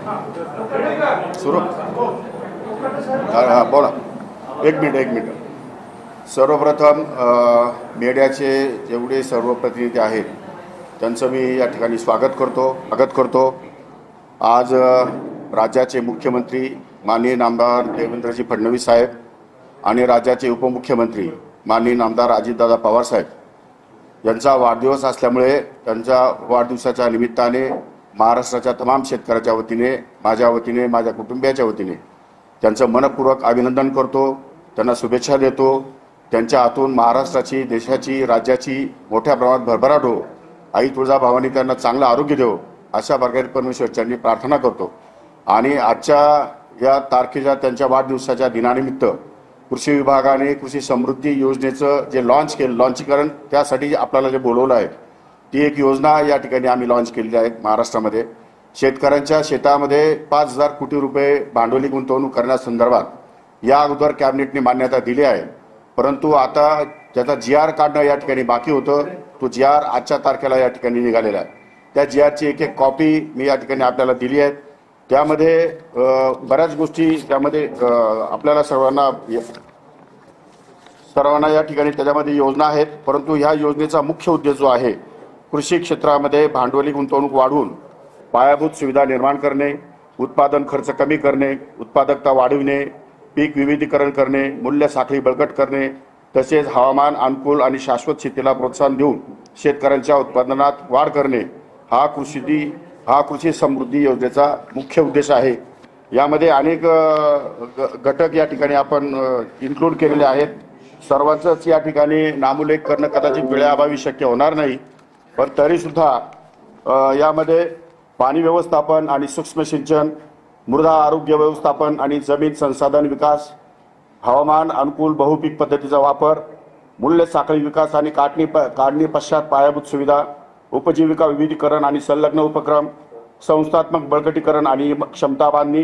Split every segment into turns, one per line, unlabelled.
सुरू बोला. एक मिनिट. सर्वप्रथम मीडियाचे जेवढे सर्व प्रतिनिधी आहेत त्यांचं मी या ठिकाणी स्वागत करतो. आज राज्याचे मुख्यमंत्री माननीय नामदार देवेंद्रजी फडणवीस साहेब आणि राज्याचे उपमुख्यमंत्री माननीय नामदार अजितदादा पवार साहेब यांचा वाढदिवस असल्यामुळे त्यांच्या वाढदिवसाच्या निमित्ताने महाराष्ट्राच्या तमाम शेतकऱ्याच्या वतीने, माझ्या वतीने, माझ्या कुटुंबियाच्या वतीने त्यांचं मनपूर्वक अभिनंदन करतो, त्यांना शुभेच्छा देतो. त्यांच्या हातून महाराष्ट्राची, देशाची, राज्याची मोठ्या प्रमाणात भरभराट हो, आई तुळजाभवानी त्यांना चांगलं आरोग्य देव, अशा प्रकारे परमेश्वरच्यांनी प्रार्थना करतो. आणि आजच्या या तारखेच्या त्यांच्या वाढदिवसाच्या दिनानिमित्त कृषी विभागाने कृषी समृद्धी योजनेचं जे लॉन्चीकरण त्यासाठी आपल्याला जे बोलवलं आहे, ती एक योजना या ठिकाणी आम्ही लॉन्च केलेली आहे. महाराष्ट्रामध्ये शेतकऱ्यांच्या शेतामध्ये 5,000 कोटी रुपये भांडवली गुंतवणूक करण्यासंदर्भात या अगोदर कॅबिनेटने मान्यता दिली आहे. परंतु आता त्याचा GR काढणं या ठिकाणी बाकी होतं. तो GR आजच्या तारखेला या ठिकाणी निघालेला आहे. त्या GRची एक कॉपी मी या ठिकाणी आपल्याला दिली आहे. त्यामध्ये बऱ्याच गोष्टी त्यामध्ये आपल्याला सर्वांना या ठिकाणी त्याच्यामध्ये योजना आहेत. परंतु ह्या योजनेचा मुख्य उद्देश जो आहे, कृषी क्षेत्रामध्ये भांडवली गुंतवणूक वाढवून पायाभूत सुविधा निर्माण करणे, उत्पादन खर्च कमी करणे, उत्पादकता वाढविणे, पीक विविधीकरण करणे, मूल्य साखळी बळकट करणे, तसेच हवामान अनुकूल आणि शाश्वत शेतीला प्रोत्साहन देऊन शेतकऱ्यांच्या उत्पादनात वाढ करणे हा कृषी समृद्धी योजनेचा मुख्य उद्देश आहे. यामध्ये अनेक घटक या ठिकाणी आपण इन्क्लूड केलेले आहेत. सर्वांचंच या ठिकाणी नामोल्लेख करणं कदाचित वेळेअभावी शक्य होणार नाही, पण तरीसुद्धा यामध्ये पाणी व्यवस्थापन आणि सूक्ष्म सिंचन, मृदा आरोग्य व्यवस्थापन आणि जमीन संसाधन विकास, हवामान अनुकूल बहुपीक पद्धतीचा वापर, मूल्य साखळी विकास आणि काढणी पश्चात पायाभूत सुविधा, उपजीविका विविधीकरण आणि संलग्न उपक्रम, संस्थात्मक बळकटीकरण आणि क्षमता बांधणी,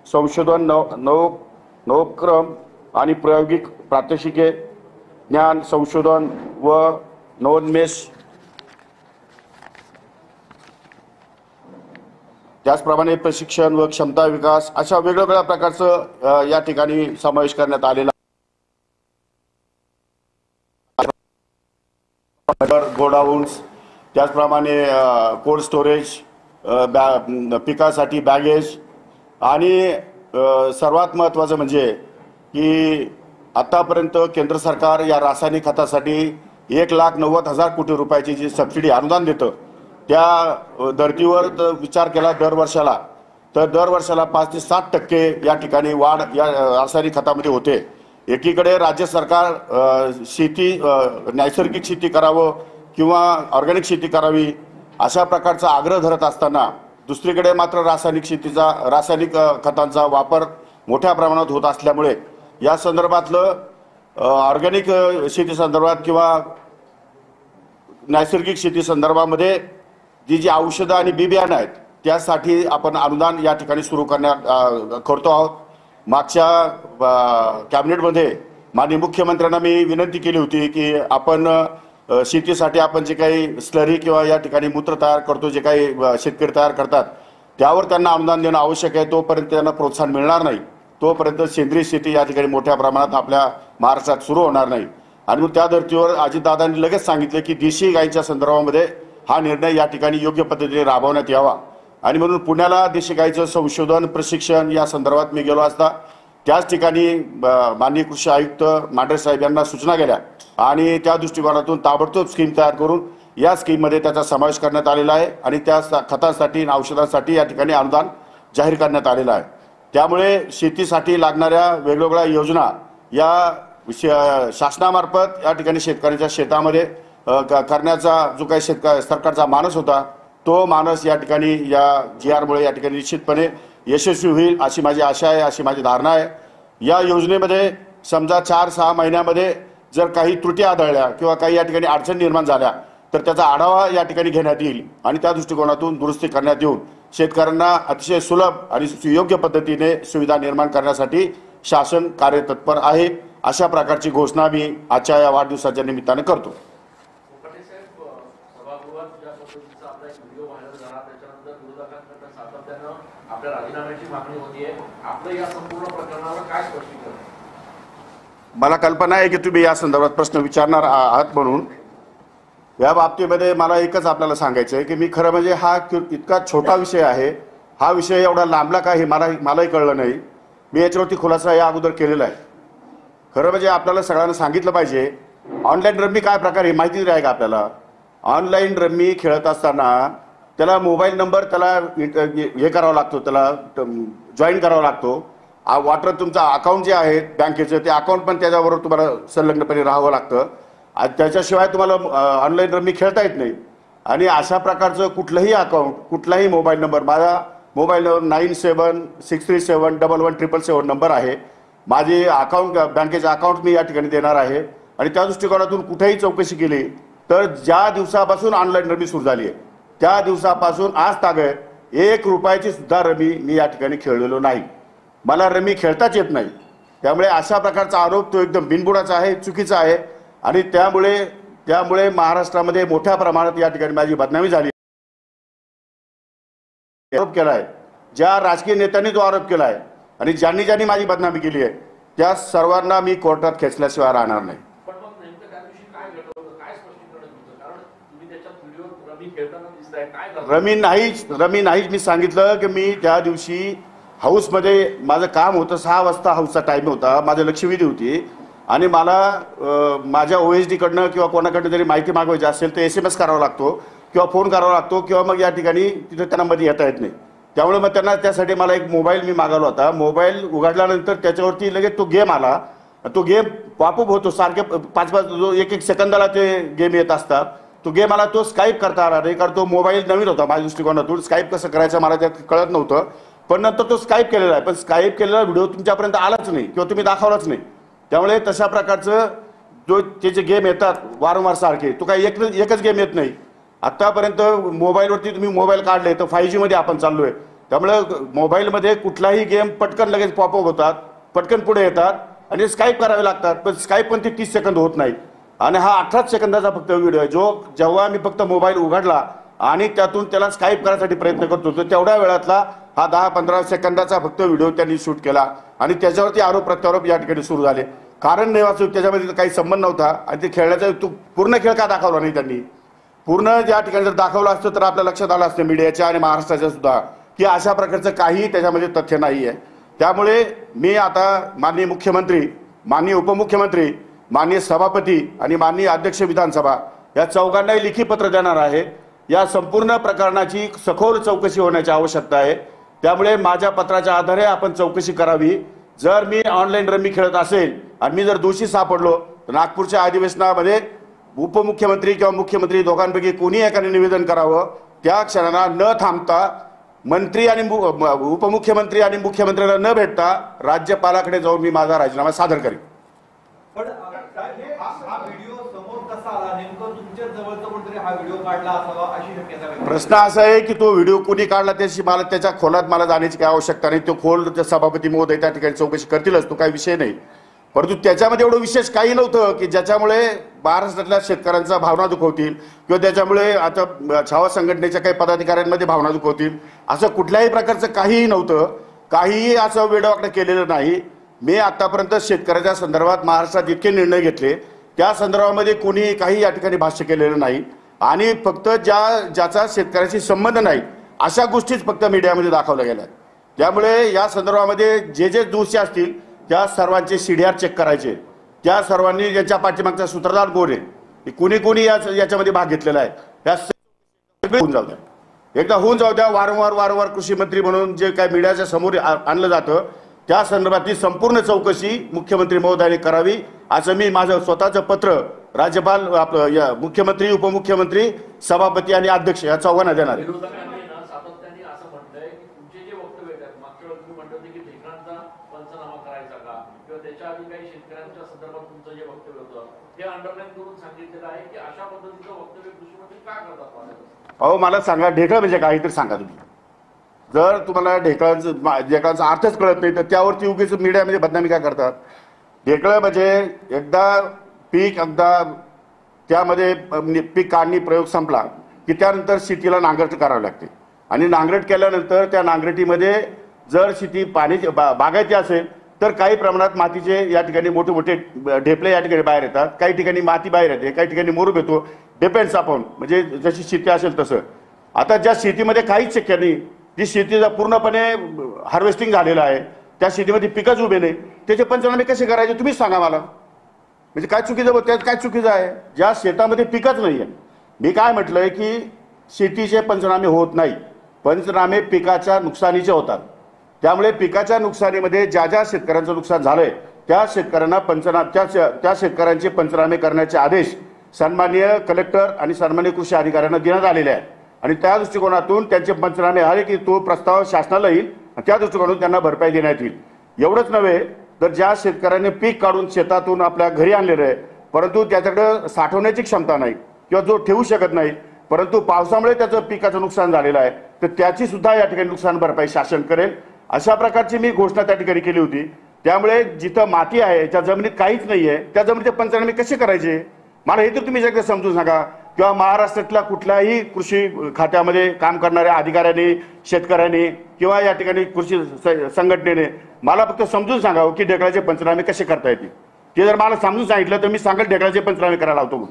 संशोधन, नवोपक्रम आणि प्रायोगिक प्रात्यक्षिके, ज्ञान संशोधन व नवोन्मेष, त्याचप्रमाणे प्रशिक्षण व क्षमता विकास, अशा वेगवेगळ्या प्रकारचं या ठिकाणी समावेश करण्यात आलेला गोडाऊन्स, त्याचप्रमाणे कोल्ड स्टोरेज, पिकासाठी बॅगेज आणि सर्वात महत्त्वाचं म्हणजे की आतापर्यंत केंद्र सरकार या रासायनिक खतासाठी 1,90,000 कोटी रुपयाची जी सबसिडी अनुदान देतं, त्या धर्तीवर विचार केला दरवर्षाला, तर दरवर्षाला 5 ते 7% या ठिकाणी वाढ या रासायनिक खतामध्ये होते. एकीकडे राज्य सरकार नैसर्गिक शेती करावं किंवा ऑर्गॅनिक शेती करावी अशा प्रकारचा आग्रह धरत असताना, दुसरीकडे मात्र रासायनिक खतांचा वापर मोठ्या प्रमाणात होत असल्यामुळे या संदर्भातलं ऑर्गॅनिक शेती संदर्भात किंवा नैसर्गिक शेती संदर्भामध्ये जी औषधं आणि बी बियाणं आहेत त्यासाठी आपण अनुदान या ठिकाणी सुरू करतो आहोत. मागच्या कॅबिनेटमध्ये माननीय मुख्यमंत्र्यांना मी विनंती केली होती की आपण शेतीसाठी आपण जे काही स्लरी किंवा या ठिकाणी मूत्र तयार करतो, जे काही शेतकरी तयार करतात त्यावर त्यांना अनुदान देणं आवश्यक आहे. तोपर्यंत त्यांना प्रोत्साहन मिळणार नाही, तोपर्यंत सेंद्रिय शेती या ठिकाणी मोठ्या प्रमाणात आपल्या महाराष्ट्रात सुरू होणार नाही. आणि मग त्या धर्तीवर अजितदादांनी लगेच सांगितले की देशी गायीच्या संदर्भामध्ये हा निर्णय या ठिकाणी योग्य पद्धतीने राबवण्यात यावा. आणि म्हणून पुण्याला देशी गायीचं संशोधन प्रशिक्षण या संदर्भात मी गेलो असता त्याच ठिकाणी माननीय कृषी आयुक्त मांढरे साहेब यांना सूचना केल्या आणि त्या दृष्टिकोनातून ताबडतोब स्कीम तयार करून या स्कीममध्ये त्याचा समावेश करण्यात आलेला आहे आणि त्या खतांसाठी आणि औषधांसाठी या ठिकाणी अनुदान जाहीर करण्यात आलेलं आहे. त्यामुळे शेतीसाठी लागणाऱ्या वेगवेगळ्या योजना या शासनामार्फत या ठिकाणी शेतकऱ्यांच्या शेतामध्ये करण्याचा जो काही सरकारचा मानस होता, तो मानस या ठिकाणी या GRमुळे या ठिकाणी निश्चितपणे यशस्वी होईल अशी माझी आशा आहे, अशी माझी धारणा आहे. या योजनेमध्ये समजा 4-6 महिन्यामध्ये जर काही त्रुटी आढळल्या किंवा काही या ठिकाणी अडचणी निर्माण झाल्या तर त्याचा आढावा या ठिकाणी घेण्यात येईल आणि त्या दृष्टिकोनातून दुरुस्ती करण्यात येऊन शेतकऱ्यांना अतिशय सुलभ आणि सुयोग्य पद्धतीने सुविधा निर्माण करण्यासाठी शासन कार्यतत्पर आहे. अशा प्रकारची घोषणा मी आजच्या या वाढदिवसाच्या निमित्ताने करतो.
आपल्या राजीनाम्याची मागणी होतीये, आपलं या संपूर्ण प्रकरणावर काय स्पष्टीकरण?
मला कल्पना आहे की तुम्ही या संदर्भात प्रश्न विचारणार आहात, म्हणून या बाबतीमध्ये मला एकच आपल्याला सांगायचं आहे की मी खरं म्हणजे हा इतका छोटा विषय आहे, हा विषय एवढा लांबला का हे मलाही कळलं नाही. मी याच्यावरती खुलासा या अगोदर केलेला आहे. खरं म्हणजे आपल्याला सगळ्यांना सांगितलं पाहिजे ऑनलाईन रम्मी काय प्रकार हे माहिती आहे का आपल्याला. ऑनलाईन रम्मी खेळत असताना त्याला मोबाईल नंबर त्याला हे करावा लागतो, त्याला जॉईन करावा लागतो. वाटर तुमचा अकाउंट जे आहे बँकेचं ते अकाउंट पण त्याच्याबरोबर तुम्हाला संलग्नपणे राहावं लागतं. त्याच्याशिवाय तुम्हाला ऑनलाईन रम्मी खेळता येत नाही. आणि अशा प्रकारचं कुठलंही अकाउंट, कुठलाही मोबाईल नंबर, माझा मोबाईल नंबर 9763711177 नंबर आहे. माझे अकाउंट बँकेचे अकाउंट मी या ठिकाणी देणार आहे. आणि त्या दृष्टिकोनातून कुठेही चौकशी केली तर ज्या दिवसापासून ऑनलाईन रमी सुरू झाली आहे त्या दिवसापासून आज तागत 1 रुपयाची सुद्धा रमी मी या ठिकाणी खेळलेलो नाही. मला रमी खेळताच येत नाही. त्यामुळे अशा प्रकारचा आरोप तो एकदम बिनबुडाचा आहे, चुकीचा आहे. आणि त्यामुळे महाराष्ट्रामध्ये मोठ्या प्रमाणात या ठिकाणी माझी बदनामी झाली. आरोप केला आहे, ज्या राजकीय नेत्यांनी जो आरोप केला आहे आणि ज्यांनी माझी बदनामी केली आहे त्या सर्वांना मी कोर्टात खेचल्याशिवाय राहणार नाही. रमी नाहीच मी सांगितलं की मी त्या दिवशी हाऊसमध्ये माझं काम होतं. 6 वाजता हाऊसचा टाईम होता, माझं लक्षवेधी होती. आणि मला माझ्या OSD कडनं किंवा कोणाकडनं जरी माहिती मागवायची असेल तर SMS करावा लागतो किंवा फोन करावा लागतो किंवा मग या ठिकाणी तिथे त्यांना मध्ये येता येत नाही. त्यामुळे मग त्यासाठी मला एक मोबाईल मी मागवला होता. मोबाईल उघडल्यानंतर त्याच्यावरती लगेच तो गेम आला. तो गेम पॉपअप होतो सारखे 5-5 1-1 सेकंदाला ते गेम येत असतात. तो गेम मला तो स्काईप करता आला नाही, कारण तो मोबाईल नवीन होता माझ्या दृष्टिकोनातून. स्काईप कसं करायचं मला त्यात कळत नव्हतं. पण नंतर तो स्काईप केलेला आहे, पण स्काईप केलेला व्हिडिओ तुमच्यापर्यंत आलाच नाही किंवा तुम्ही दाखवलाच नाही. त्यामुळे तशा प्रकारचं ते जे गेम येतात वारंवार सारखे, तो काही एकच गेम येत नाही. आत्तापर्यंत मोबाईलवरती तुम्ही मोबाईल काढले तर 5G मध्ये आपण चाललोय. त्यामुळे मोबाईलमध्ये कुठलाही गेम पटकन लगेच पॉपअप होतात, पटकन पुढे येतात आणि स्काईप करावे लागतात. पण स्काईप पण ते 30 सेकंद होत नाही. आणि हा 18 सेकंदाचा फक्त व्हिडिओ आहे, जो जेव्हा मी फक्त मोबाईल उघडला आणि त्यातून त्याला स्काईप करण्यासाठी प्रयत्न करत होतो तेवढ्या वेळातला हा 10-15 सेकंदाचा फक्त व्हिडिओ त्यांनी शूट केला. आणि त्याच्यावरती आरोप प्रत्यारोप या ठिकाणी सुरू झाले. कारण नाही वाचूक, त्याच्यामध्ये काही संबंध नव्हता. आणि ते खेळण्याचा पूर्ण खेळ का दाखवला नाही त्यांनी. पूर्ण ज्या ठिकाणी जर दाखवलं असतं तर आपल्या लक्षात आलं असतं मीडियाच्या आणि महाराष्ट्राच्या सुद्धा की अशा प्रकारचं काही त्याच्यामध्ये तथ्य नाही आहे. त्यामुळे मी आता माननीय मुख्यमंत्री, माननीय उपमुख्यमंत्री, माननीय सभापती आणि माननीय अध्यक्ष विधानसभा या चौघांनाही लेखी पत्र देणार आहे. या संपूर्ण प्रकरणाची सखोल चौकशी होण्याची आवश्यकता आहे. त्यामुळे माझ्या पत्राच्या आधारे आपण चौकशी करावी. जर मी ऑनलाईन रमी खेळत असेल आणि मी जर दोषी सापडलो तर नागपूरच्या अधिवेशनामध्ये उपमुख्यमंत्री किंवा मुख्यमंत्री दोघांपैकी कोणी एकाने निवेदन करावं. त्या क्षणाला न थांबता मंत्री आणि उपमुख्यमंत्री आणि मुख्यमंत्र्यांना न भेटता राज्यपालाकडे जाऊन मी माझा राजीनामा सादर करेन.
पण हा व्हिडिओ समोर कसा आला, नेमकं तुमच्या जवळचा कोणतरी हा व्हिडिओ काढला असावा अशी शक्यता आहे.
प्रश्न असा आहे की तो व्हिडिओ कोणी काढला त्याची मला त्याच्या खोलात मला जाण्याची काही आवश्यकता नाही. तो खोल सभापती महोदय त्या ठिकाणी चौकशी करतीलच, तो काही विषय नाही. परंतु त्याच्यामध्ये एवढं विशेष काही नव्हतं की ज्याच्यामुळे महाराष्ट्रातल्या शेतकऱ्यांचा भावना दुखवतील किंवा त्याच्यामुळे आता छावा संघटनेच्या काही पदाधिकाऱ्यांमध्ये भावना दुखवतील, असं कुठल्याही प्रकारचं काहीही नव्हतं. काहीही असं वेडवाकडं केलेलं नाही. मी आतापर्यंत शेतकऱ्याच्या संदर्भात महाराष्ट्रात इतके निर्णय घेतले, त्या संदर्भामध्ये कोणी काही या ठिकाणी भाष्य केलेलं नाही. आणि फक्त ज्याचा शेतकऱ्याशी संबंध नाही अशा गोष्टीच फक्त मीडियामध्ये दाखवल्या गेल्या. त्यामुळे या संदर्भामध्ये जे दोषी असतील त्या सर्वांचे CDR चेक करायचे. त्या सर्वांनी ज्यांच्या पाठीमागचा सूत्रधार कोण आहे, कोणी याच्यामध्ये भाग घेतलेला आहे, त्या होऊन जाऊ द्या. एकदा होऊन जाऊ द्या. वारंवार कृषी मंत्री म्हणून जे काय मीडियाच्या समोर आणलं जातं त्या संदर्भातली संपूर्ण चौकशी मुख्यमंत्री महोदयांनी करावी असं मी माझं स्वतःचं पत्र राज्यपाल, मुख्यमंत्री, उपमुख्यमंत्री, सभापती आणि अध्यक्ष या चौघांना देणार आहे. अहो मला सांगा, ढेकळं म्हणजे काहीतरी सांगा तुम्ही. जर तुम्हाला ढेकळांचा अर्थच कळत नाही तर त्यावरती उगीच मीडियामध्ये बदनामी काय करतात. ढेकळं म्हणजे एकदा त्यामध्ये पीक काढणी प्रयोग संपला की त्यानंतर शेतीला नांगरट करावी लागते आणि नांगरट केल्यानंतर त्या नांगरटीमध्ये जर शेती पाण्याची बागायची असेल तर काही प्रमाणात मातीचे या ठिकाणी मोठे मोठे ढेपले या ठिकाणी बाहेर येतात, काही ठिकाणी माती बाहेर येते, काही ठिकाणी मोरूप येतो, डिपेंड्स आपण म्हणजे जशी शेती असेल तसं. आता ज्या शेतीमध्ये काहीच शक्य नाही, जी शेतीचा पूर्णपणे हार्वेस्टिंग झालेलं आहे, त्या शेतीमध्ये पिकच उभे नाही, त्याचे पंचनामे कसे करायचे तुम्हीच सांगा मला. म्हणजे काय चुकीचं, त्यात काय चुकीचं आहे? ज्या शेतामध्ये पिकच नाही आहे, मी काय म्हटलंय की शेतीचे पंचनामे होत नाही, पंचनामे पिकाच्या नुकसानीचे होतात. त्यामुळे पिकाच्या नुकसानीमध्ये ज्या ज्या शेतकऱ्यांचं नुकसान झालंय त्या शेतकऱ्यांना त्या शेतकऱ्यांचे पंचनामे करण्याचे आदेश सन्माननीय कलेक्टर आणि सन्माननीय कृषी अधिकाऱ्यांना देण्यात आलेले आहेत. आणि त्या दृष्टिकोनातून त्यांचे पंचनामे आले की तो प्रस्ताव शासनाला येईल, त्या दृष्टिकोनातून त्यांना भरपाई देण्यात येईल. एवढंच नव्हे तर ज्या शेतकऱ्यांनी पीक काढून शेतातून आपल्या घरी आणलेलं आहे, परंतु त्याच्याकडे साठवण्याची क्षमता नाही किंवा जो ठेवू शकत नाही, परंतु पावसामुळे त्याचं पिकाचं नुकसान झालेलं आहे, तर त्याची सुद्धा या ठिकाणी नुकसान भरपाई शासन करेल, अशा प्रकारची मी घोषणा त्या ठिकाणी केली होती. त्यामुळे जिथं माती आहे, त्या जमिनीत काहीच नाही आहे, त्या जमिनीचे पंचनामे कसे करायचे मला हे तर तुम्ही एकदा समजून सांगा. किंवा महाराष्ट्रातल्या कुठल्याही कृषी खात्यामध्ये काम करणाऱ्या अधिकाऱ्यांनी, शेतकऱ्यांनी किंवा या ठिकाणी कृषी संघटनेने मला फक्त समजून सांगावं की ढेकळाचे पंचनामे कसे करता येतील. ते जर मला समजून सांगितलं तर मी सांगेल ढेकळाचे पंचनामे करायला लावतो.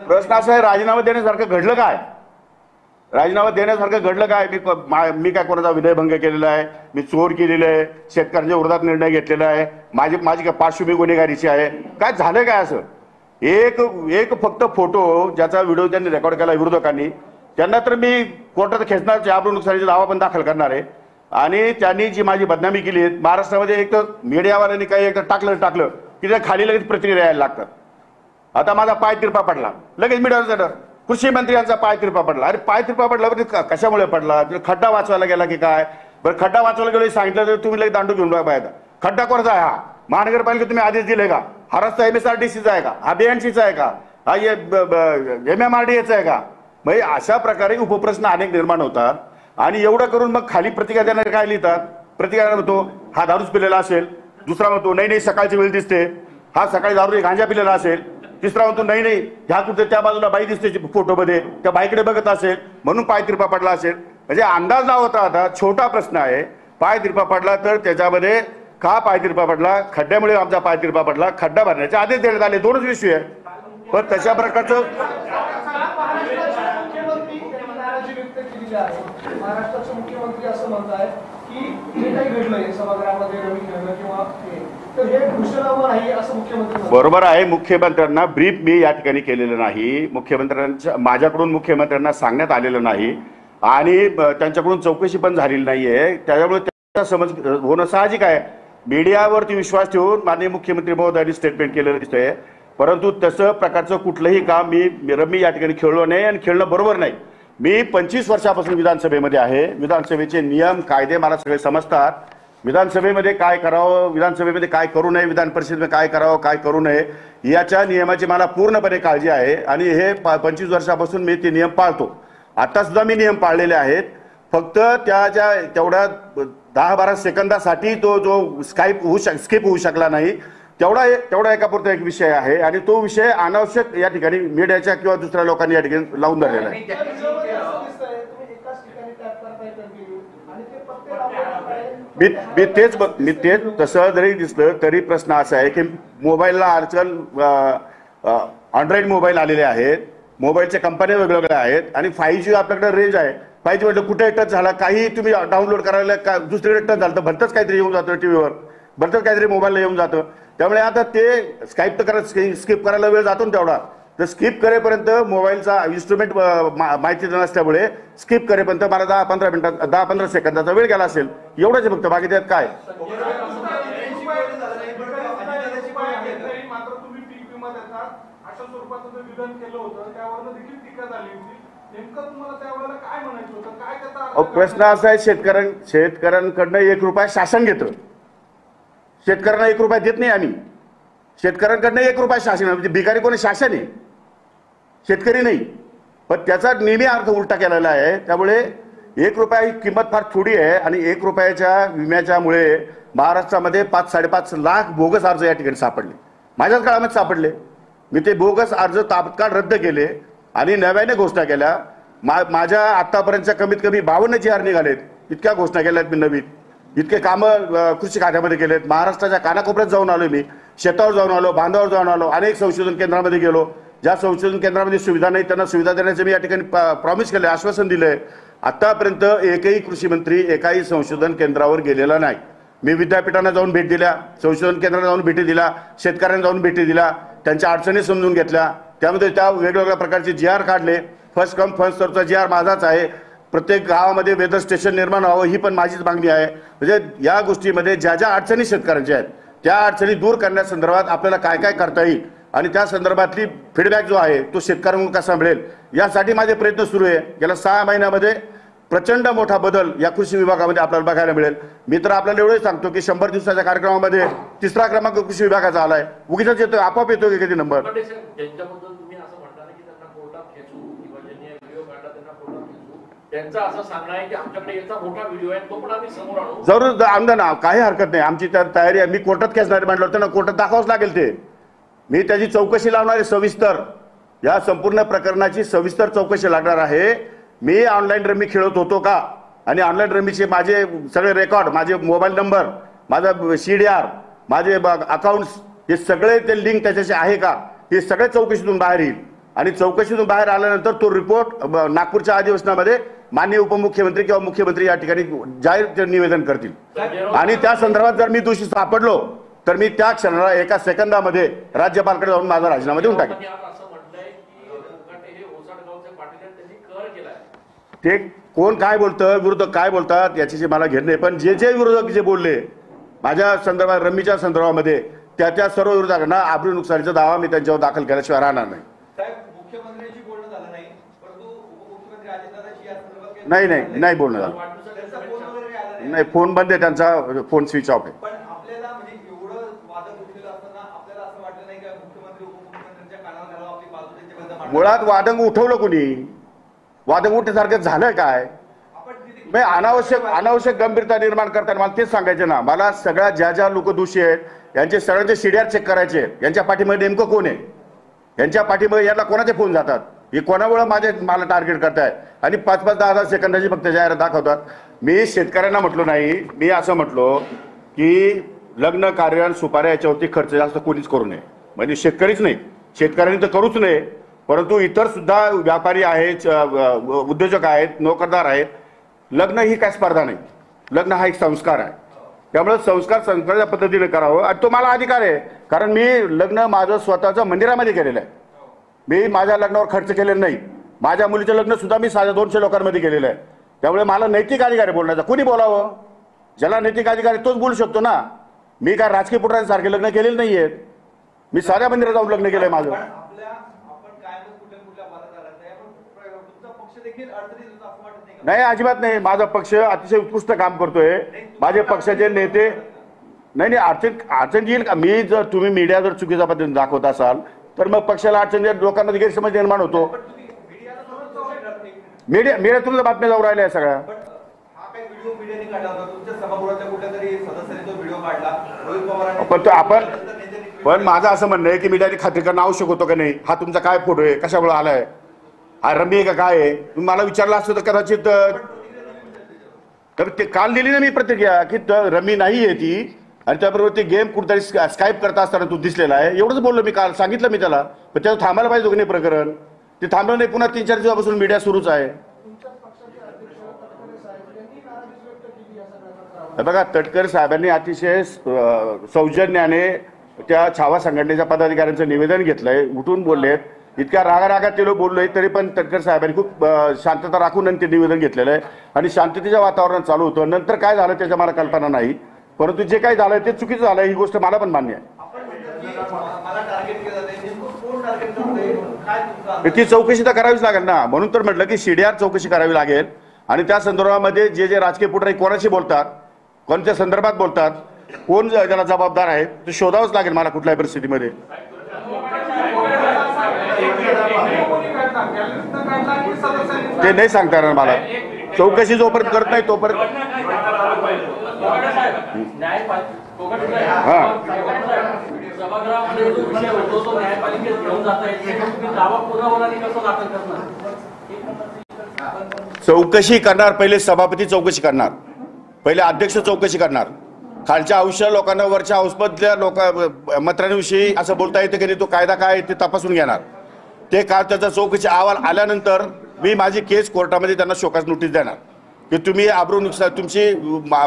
प्रश्न असा आहे, राजीनामा देण्यासारखं घडलं काय? राजीनामा देण्यासारखं घडलं काय? मी काय कोणाचा विनयभंग केलेला आहे? मी चोर केलेलं आहे? शेतकऱ्यांच्या विरोधात निर्णय घेतलेला आहे? माझी काय पार्श्वभूमी गुन्हेगारीची आहे? काय झालं काय असं? एक फक्त फोटो ज्याचा व्हिडिओ त्यांनी रेकॉर्ड केला विरोधकांनी, त्यांना तर मी कोर्टात खेचणार, अब्रू नुकसानीचा दावा पण दाखल करणार आहे. आणि त्यांनी जी माझी बदनामी केली आहे महाराष्ट्रामध्ये, एक तर मीडियावाल्यांनी काही एक टाकलं की त्या खाली लगेच प्रतिक्रिया यायला लागतात. आता माझा पाय तिरपा पडला, लगेच मीडियावर कृषी मंत्री यांचा पाय तिरपा पडला. अरे पाय तिरपा पडला कशामुळे पडला? खड्डा वाचवायला गेला की काय? बरं खड्डा वाचवायला गेलो सांगितलं तर तुम्ही लगेच दांडू घेऊन बाहेर. खड्डा कोणाचा आहे? हा महानगरपालिका तुम्ही आदेश दिले का? हा रस्ता MSRDCचा आहे का? हा BNCचा आहे का? हा MMRDAचा आहे का? म्हणजे अशा प्रकारे उपप्रश्न अनेक निर्माण होतात. आणि एवढं करून मग खाली प्रतिक्रिया देणारे काय लिहितात? प्रतिक्रिया म्हणतो हा दारूच पिलेला असेल, दुसरा म्हणतो नाही सकाळची वेळ दिसते, हा सकाळी दारू गांजा पिलेला असेल, तिसरा म्हणतो नाही ह्या कुठे त्या बाजूला बाई दिसते फोटोमध्ये, त्या बाईकडे बघत असेल म्हणून पाय तिरपा पडला असेल. म्हणजे अंदाज लावता आता छोटा प्रश्न आहे. पाय तिरपा पडला तर त्याच्यामध्ये का पाय तिरपा पडला? खड्ड्यामुळे आमचा पाय तिरपा पडला, खड्डा भरण्याचे आदेश देण्यात आले, दोनच विषय आहे. पण तशा प्रकारचं
महाराष्ट्राचे मुख्यमंत्री असं म्हणत आहेत की हे काही घडलंय सभागृहामध्ये रवी खेळणं किंवा तर हे घोषणावं नाही असं मुख्यमंत्री.
बरोबर आहे, मुख्यमंत्र्यांना ब्रीफ मी या ठिकाणी केलेलं नाही, माझ्याकडून मुख्यमंत्र्यांना सांगण्यात आलेलं नाही आणि त्यांच्याकडून चौकशी पण झालेली नाहीये. त्याच्यामुळे त्याचा समज होणं साहजिक आहे. मीडियावरती विश्वास ठेवून माननीय मुख्यमंत्री महोदयांनी स्टेटमेंट केलेलं दिसतंय, परंतु तसं प्रकारचं कुठलंही काम मी या ठिकाणी खेळलो नाही आणि खेळणं बरोबर नाही. मी 25 वर्षापासून विधानसभेमध्ये आहे. विधानसभेचे नियम कायदे मला सगळे समजतात. विधानसभेमध्ये काय करावं, विधानसभेमध्ये काय करू नये, विधान परिषदेमध्ये काय करावं, काय करू नये याच्या नियमाची मला पूर्णपणे काळजी आहे आणि हे 25 वर्षापासून मी ते नियम पाळतो. आता सुद्धा मी नियम पाळलेले आहेत. फक्त तेवढ्या 10-12 सेकंदासाठी तो जो स्किप होऊ शकला नाही, तेवढा एकापुरता एक विषय आहे आणि तो विषय अनावश्यक या ठिकाणी मीडियाच्या किंवा दुसऱ्या लोकांनी या ठिकाणी लावून धरलेला आहे. मी तेच तसं जरी दिसलं तरी प्रश्न असा आहे की मोबाईलला आजकाल अँड्रॉइड मोबाईल आलेले आहेत, मोबाईलच्या कंपन्या वेगवेगळ्या आहेत आणि 5G आपल्याकडे रेंज आहे. 5G म्हटलं कुठे टच झाला, काही तुम्ही डाउनलोड करायला का दुसरीकडे टच झालं तर भलतंच काहीतरी येऊन जातं, टीव्हीवर भलतंच काहीतरी मोबाईलला येऊन जातं. त्यामुळे आता ते स्किप करायला वेळ जातो ना तेवढा, तर स्किप करेपर्यंत मोबाईलचा इन्स्ट्रुमेंट माहिती नसल्यामुळे स्किप करेपर्यंत मला 10-15 सेकंदाचा वेळ गेला असेल, एवढंच फक्त. बाकी त्यात काय प्रश्न असा आहे, शेतकऱ्यांकडनं 1 रुपया शासन घेतं, शेतकऱ्यांना 1 रुपया देत नाही आम्ही. शेतकऱ्यांकडनं 1 रुपया शासन, म्हणजे भिकारी कोणी शासन आहे, शेतकरी नाही. पण त्याचा नेहमी अर्थ उलटा केलेला आहे. त्यामुळे ₹1 ही किंमत फार थोडी आहे आणि ₹1 विम्याच्यामुळे महाराष्ट्रामध्ये 5-5.5 लाख बोगस अर्ज या ठिकाणी सापडले. माझ्याच काळामध्ये सापडले. मी ते बोगस अर्ज तात्काळ रद्द केले आणि नव्याने घोषणा केल्या. माझ्या आतापर्यंतच्या कमीत कमी 52 GR निघालेत. इतक्या घोषणा केल्यात मी नवीन. इतके कामं कृषी खात्यामध्ये केलेत. महाराष्ट्राच्या कानाकोपऱ्यात जाऊन आलो मी. शेतावर जाऊन आलो, बांधावर जाऊन आलो, अनेक संशोधन केंद्रामध्ये गेलो. ज्या संशोधन केंद्रामध्ये सुविधा नाही त्यांना सुविधा देण्याचे मी या ठिकाणी प्रॉमिस केले, आश्वासन दिले. आतापर्यंत एकही कृषी मंत्री एकाही संशोधन केंद्रावर गेलेला नाही. मी विद्यापीठांना जाऊन भेट दिल्या, संशोधन केंद्रांना जाऊन भेटी दिल्या, शेतकऱ्यांना जाऊन भेटी दिल्या, त्यांच्या अडचणी समजून घेतल्या. त्यामध्ये त्या वेगवेगळ्या प्रकारचे GR काढले. फर्स्ट कम फर्स्ट सर्वचा GR माझाच आहे. प्रत्येक गावामध्ये वेदर स्टेशन निर्माण व्हावं ही पण माझीच मागणी आहे. म्हणजे या गोष्टीमध्ये ज्या ज्या अडचणी शेतकऱ्यांच्या आहेत त्या अडचणी दूर करण्यासंदर्भात आपल्याला काय काय करता येईल आणि त्या संदर्भातली फीडबॅक जो आहे तो शेतकऱ्यांकडून कसा मिळेल यासाठी माझे प्रयत्न सुरू आहे. गेल्या 6 महिन्यामध्ये प्रचंड मोठा बदल या कृषी विभागामध्ये आपल्याला बघायला मिळेल. मी तर आपल्याला एवढंच सांगतो की 100 दिवसाच्या कार्यक्रमामध्ये 3रा क्रमांक कृषी विभागाचा आलाय. उगीच येतोय, आपोआप येतो की कधी नंबर.
त्यांच्याबद्दल तुम्ही असं म्हणता की त्यांना कोर्टात खेचू किंवा ज्यांनी व्हिडिओ काढला त्यांना कोर्टात खेचू, त्यांचं असं सांगणं आहे की आमच्याकडे याचा मोठा व्हिडिओ आहे तो पण आम्ही समोर आणू.
जरूर आमदा ना, काही हरकत नाही. आमची त्या तयारी आहे. मी कोर्टात खेचणार म्हटलं त्यांना कोर्टात दाखवावंच लागेल. ते मी त्याची चौकशी लावणार आहे सविस्तर. या संपूर्ण प्रकरणाची सविस्तर चौकशी लागणार आहे. मी ऑनलाईन रमी खेळत होतो का आणि ऑनलाईन रमीचे माझे सगळे रेकॉर्ड, माझे मोबाईल नंबर, माझा CDR, माझे अकाउंट्स हे सगळे ते लिंक त्याच्याशी आहे का हे सगळे चौकशीतून बाहेर येईल. आणि चौकशीतून बाहेर आल्यानंतर तो रिपोर्ट नागपूरच्या अधिवेशनामध्ये माननीय उपमुख्यमंत्री किंवा मुख्यमंत्री या ठिकाणी जाहीर निवेदन करतील. आणि त्या संदर्भात जर मी दोषी सापडलो तर मी त्या क्षणाला 1 सेकंदामध्ये राज्यपालाकडे जाऊन माझा राजीनामा देऊन टाकेन. ते कोण काय बोलतं, विरोधक काय बोलतात याच्याशी मला घेणं नाही. पण जे जे विरोधक जे बोलले माझ्या संदर्भात, रमीच्या संदर्भामध्ये, त्या सर्व विरोधकांना आबरू नुकसानीचा दावा मी त्यांच्यावर दाखल केल्याशिवाय राहणार नाही.
मुख्यमंत्र्यांशी बोलणं झालं नाही, परंतु उपमुख्यमंत्री अजितदादांशी या संदर्भात
नाही बोलणं झालं. नाही, फोन बंद आहे त्यांचा, फोन स्विच ऑफ आहे.
पण आपल्याला म्हणजे एवढं वादक उठलेलं असताना आपल्याला असं वाटलं नाही का मुख्यमंत्री उपमुख्यमंत्र्यांच्या कानावर घालावं, आपली बाजू त्यांच्याबद्दल मांडावी?
मुळात वादंग उठवलं कोणी? वादंग उठण्यासारखं झालं काय? अनावश्यक गंभीरता निर्माण करताना मला तेच सांगायचे ना. मला सगळ्या ज्या लोक दोषी आहेत यांचे सगळ्यांचे CDR चेक करायचे. यांच्या पाठीमध्ये नेमकं कोण आहे, यांच्या पाठीमध्ये याला कोणाचे फोन जातात, हे कोणामुळे मला टार्गेट करताय आणि 5-5, 10-10 सेकंदाची फक्त जाहिरात दाखवतात. मी शेतकऱ्यांना म्हटलो नाही, मी असं म्हटलो की लग्न कार्य आणि सुपाऱ्या याच्यावरती खर्च जास्त कोणीच करू नये. म्हणजे शेतकरीच नाही, शेतकऱ्यांनी तर करूच नये, परंतु इतर सुद्धा व्यापारी आहेत, उद्योजक आहेत, नोकरदार आहेत. लग्न ही काय स्पर्धा नाही, लग्न हा एक संस्कार आहे. त्यामुळे संस्काराच्या पद्धतीने करावं आणि तो मला अधिकार आहे. कारण मी लग्न माझं स्वतःचं मंदिरामध्ये केलेलं आहे. मी माझ्या लग्नावर खर्च केलेला नाही. माझ्या मुलीचं लग्न सुद्धा मी 200 लोकांमध्ये केलेलं आहे. त्यामुळे मला नैतिक अधिकार आहे बोलण्याचा. कुणी बोलावं, ज्याला नैतिक अधिकार आहे तोच बोलू शकतो ना. मी काय राजकीय पुटरांसारखे लग्न केलेले नाहीये. मी साऱ्या मंदिरात जाऊन लग्न केलंय माझं. नाही, अजिबात नाही. माझा पक्ष अतिशय उत्कृष्ट काम करतोय. माझे पक्षाचे नेते नाही अडचण येईल का? मी जर तुम्ही मीडिया जर चुकीच्या पद्धतीने दाखवत असाल तर मग पक्षाला अडचण येईल, लोकांमध्ये गैरसमज निर्माण होतो. मीडिया तुमच्या बातम्या जाऊ राहिल्या सगळ्या. पण माझं असं म्हणणं आहे की मीडियाने खात्री करणं आवश्यक होतं का नाही. हा तुमचा काय फोटो आहे, कशामुळे आलाय, हा रमी आहे का काय आहे? तुम्ही मला विचारलं असतं तर कदाचित तर ते काल दिली ना मी प्रतिक्रिया की रमी नाही आहे ती आणि त्याबरोबर ते गेम कुठेतरी स्काईप करता असताना तू दिसलेला आहे. एवढंच बोललो मी काल, सांगितलं मी त्याला. पण त्याचं थांबायला पाहिजे की नाही प्रकरण. ते थांबलं नाही. पुन्हा 3-4 दिवसापासून मीडिया सुरूच आहे. बघा, तटकरे साहेबांनी अतिशय सौजन्याने त्या छावा संघटनेच्या पदाधिकाऱ्यांचं निवेदन घेतलंय, उठून बोललेत. इतक्या रागारागात ते लोक बोललोय तरी पण तटकरे साहेबांनी खूप शांतता राखून ते निवेदन घेतलेलं आहे आणि शांततेच्या वातावरण चालू होतं. नंतर काय झालं त्याच्या मला कल्पना नाही, परंतु जे काही झालंय ते चुकीचं झालंय ही गोष्ट मला पण मान्य आहे. ती चौकशी तर करावीच लागेल ना. म्हणून तर म्हटलं की CDR चौकशी करावी लागेल आणि त्या संदर्भामध्ये जे राजकीय पुढारी कोणाशी बोलतात, कोणत्या संदर्भात बोलतात, कोण त्याला जबाबदार आहे ते शोधावंच लागेल मला कुठल्याही परिस्थितीमध्ये. ते नाही सांगता येणार मला. चौकशी जोपर्यंत करत नाही तोपर्यंत
सभागृहामध्ये जो विषय होतो तो न्यायपालिकेत घेऊन जाता येत नाही. तुम्ही दावा पूर्ण होणार कसं दाखल करणार?
चौकशी करणार, पहिले सभापती चौकशी करणार, पहिले अध्यक्ष चौकशी करणार. खालच्या औषध लोकांना वरच्या हाऊसमधल्या लोक मंत्र्यांविषयी असं बोलता येतं की नाही, तो कायदा काय आहे ते तपासून घेणार. ते काल त्याचा चौकशी अहवाल आल्यानंतर मी माझी केस कोर्टामध्ये त्यांना शोकास नोटीस देणार की तुम्ही आबरू नुकसान तुमची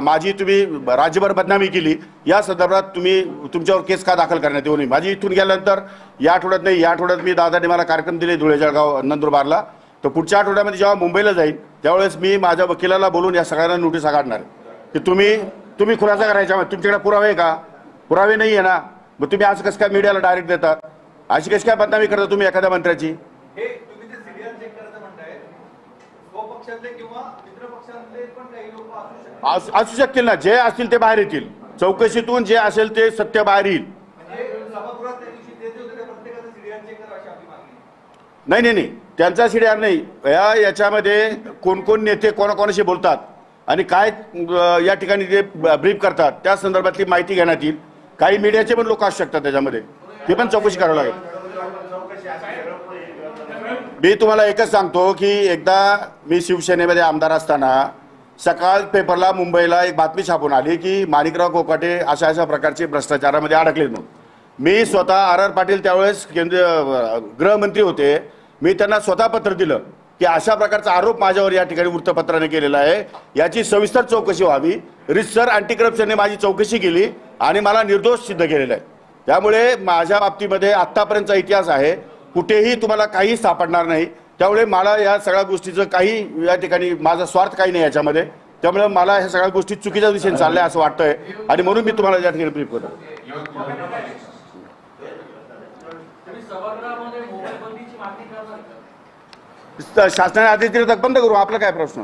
माझी तुम्ही राज्यभर बदनामी केली, या संदर्भात तुम्ही तुमच्यावर केस का दाखल करण्यात येऊ नये. माझी इथून गेल्यानंतर या आठवड्यात नाही, या आठवड्यात मी दादाने मला कार्यक्रम दिले धुळे जळगाव नंदुरबारला, तर पुढच्या आठवड्यामध्ये जेव्हा मुंबईला जाईल त्यावेळेस मी माझ्या वकिलाला बोलून या सगळ्यांना नोटिसा काढणार की तुम्ही खुलासा करायच्या. तुमच्याकडे पुरावे आहे का? पुरावे नाही आहे ना, मग तुम्ही आज कसं काय मीडियाला डायरेक्ट देतात? अशी कशी काय बदनामी करता तुम्ही एखाद्या मंत्र्याची?
हे तुम्ही ते सीडीआर चेक करायचं म्हणताय, स्वपक्षातले किंवा मित्र पक्षातले पण काही लोक
असू शकतील ना, जे असतील ते बाहेर येतील. चौकशीतून जे असेल ते सत्य बाहेर येईल.
म्हणजे सभागृहात त्या दिवशी ते जे होते त्या प्रत्येकाचं सीडीआर चेक करा अशी आपली मागणी.
नाही, त्यांचा सीडीआर नाही. याच्यामध्ये कोण कोण नेते कोणाकोणाशी बोलतात आणि काय या ठिकाणी ते ब्रीफ करतात त्या संदर्भातली माहिती घेण्यात येईल. काही मीडियाचे पण लोक असू शकतात त्याच्यामध्ये, ते पण चौकशी करावी लागेल. मी तुम्हाला एकच सांगतो की एकदा मी शिवसेनेमध्ये आमदार असताना सकाळ पेपरला मुंबईला एक बातमी छापून आली की माणिकराव कोकाटे अशा प्रकारचे भ्रष्टाचारामध्ये अडकले म्हणून. मी स्वतः आर पाटील त्यावेळेस केंद्रीय गृहमंत्री होते, मी त्यांना स्वतः पत्र दिलं की अशा प्रकारचा आरोप माझ्यावर या ठिकाणी वृत्तपत्राने केलेला आहे, याची सविस्तर चौकशी व्हावी. रितसर अँटी करप्शनने माझी चौकशी केली आणि मला निर्दोष सिद्ध केलेलं आहे. त्यामुळे माझ्या बाबतीमध्ये आत्तापर्यंतचा इतिहास आहे, कुठेही तुम्हाला काही सापडणार नाही. त्यामुळे मला या सगळ्या गोष्टीचं काही या ठिकाणी माझा स्वार्थ काही नाही याच्यामध्ये. त्यामुळे मला ह्या सगळ्या गोष्टी चुकीच्या दिशेने चालल्या असं वाटतंय आणि म्हणून मी तुम्हाला या ठिकाणी ब्रीफ करतो. शासनाने आदेश दिले तर बंद करू, आपला काय प्रश्न?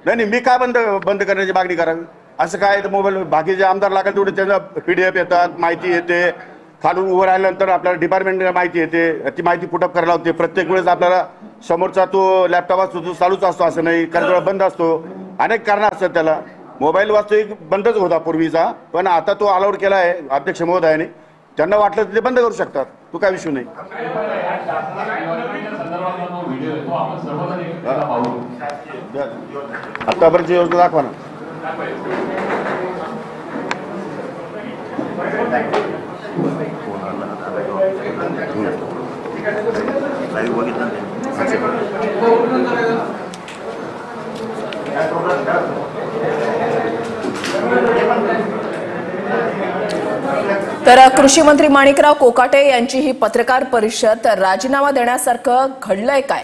नाही, मी काय बंद करण्याची मागणी करावी? असं काय मोबाईल बाकीचे आमदार लागेल तेवढे त्यांना PDF येतात, माहिती येते, खालून उभं राहिल्यानंतर आपल्याला डिपार्टमेंटला माहिती येते, ती माहिती पुटअप करायला होते. प्रत्येक वेळेस आपल्याला समोरचा तो लॅपटॉप असतो तो चालूच असतो असं नाही, काही वेळा बंद असतो, अनेक कारणं असतात त्याला. मोबाईल वास्तविक बंदच होता पूर्वीचा, पण आता तो अलाउड केला आहे अध्यक्ष महोदयाने. त्यांना वाटलं तर ते बंद करू शकतात, तो काय विषय नाही. आतापर्यंतची योजना दाखवा ना.
तर कृषी मंत्री माणिकराव कोकाटे यांची ही पत्रकार परिषद. तर राजीनामा देण्यासारखं घडलंय काय?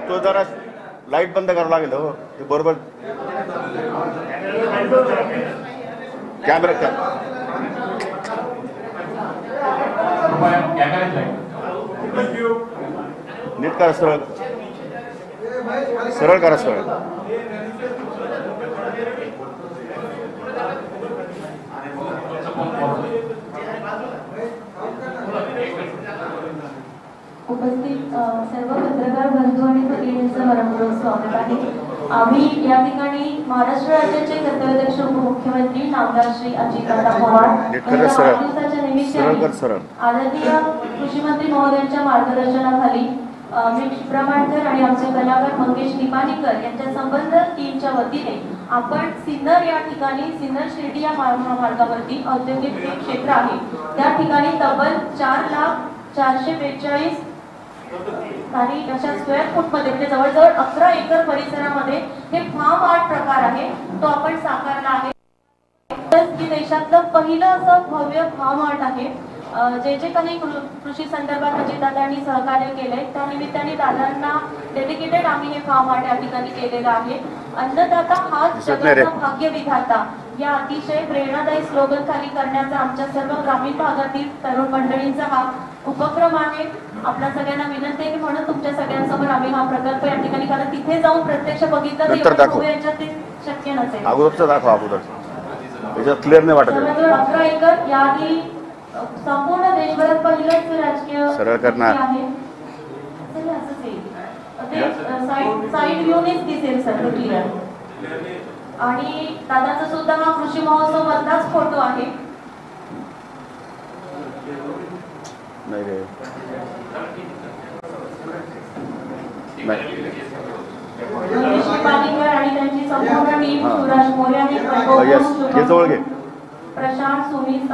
तो जरा लाईट बंद करावं लागेल हो, ते बरोबर कॅमेरा नीट करा, सरळ करा, सरळ.
उपस्थित सर्व पत्रकार बंधू आणि भगिनींचं मनपूर्वक स्वागत आहे. आम्ही या ठिकाणी महाराष्ट्र राज्याचे कर्तव्यदक्ष उपमुख्यमंत्री नामदार श्री अजितदादा पवार यांच्या वाढदिवसाच्या निमित्ताने आदरणीय कृषी मंत्री महोदयांच्या मार्गदर्शनाखाली मी प्रमाणकर आणि आमचे कलाकार मंगेश निपाणीकर यांच्या संबंध टीमच्या वतीने आपण सिन्नर या ठिकाणी सिन्नर शिर्डी या महामार्गावरती औद्योगिक क्षेत्र आहे त्या ठिकाणी तब्बल 4,04,42 आणि अशा स्क्वेअर फूट मध्ये म्हणजे जवळजवळ 11 एकर परिसरामध्ये हे फार्म आर्ट प्रकार आहे तो आपण साकारला आहे. की देशातलं पहिलं असं भव्य फार्म आर्ट आहे. जे काही कृषी संदर्भात अजितदादांनी सहकार्य केलंय त्या निमित्ताने दादांना डेडिकेटेड आम्ही हे फार्म आर्ट या ठिकाणी केलेलं आहे. अन्नदाता हाच जगाचा भाग्य विधाता या अतिशय प्रेरणादायी स्लोगन खाली करण्याचा आमच्या सर्व ग्रामीण भागातील तरुण मंडळींचा हा उपक्रम आहे. आपल्या सगळ्यांना विनंती आहे की म्हणून तुमच्या सगळ्यांसमोर आम्ही हा प्रकल्प या ठिकाणी, कारण तिथे जाऊन प्रत्यक्ष बघितलं तर याच्यात ते शक्य नसेल.
अगोदरचं दाखवा, अगोदर याच्यात क्लिअर नाही वाटत.
11 एकर याआधी संपूर्ण देशभरात पहिलंच राजकीय
सरळ करणार
आहे. ते साईड व्ह्यूनेच दिसेल सर क्लिअर. आणि दादाचा सुद्धा हा कृषी महोत्सव मधलाच फोटो आहे.
नाही रे
मंगेश पालिकर आणि त्यांची संपूर्ण टीम, शिवराज मोरे आणि
जवळ घे.
प्रशांत सुनील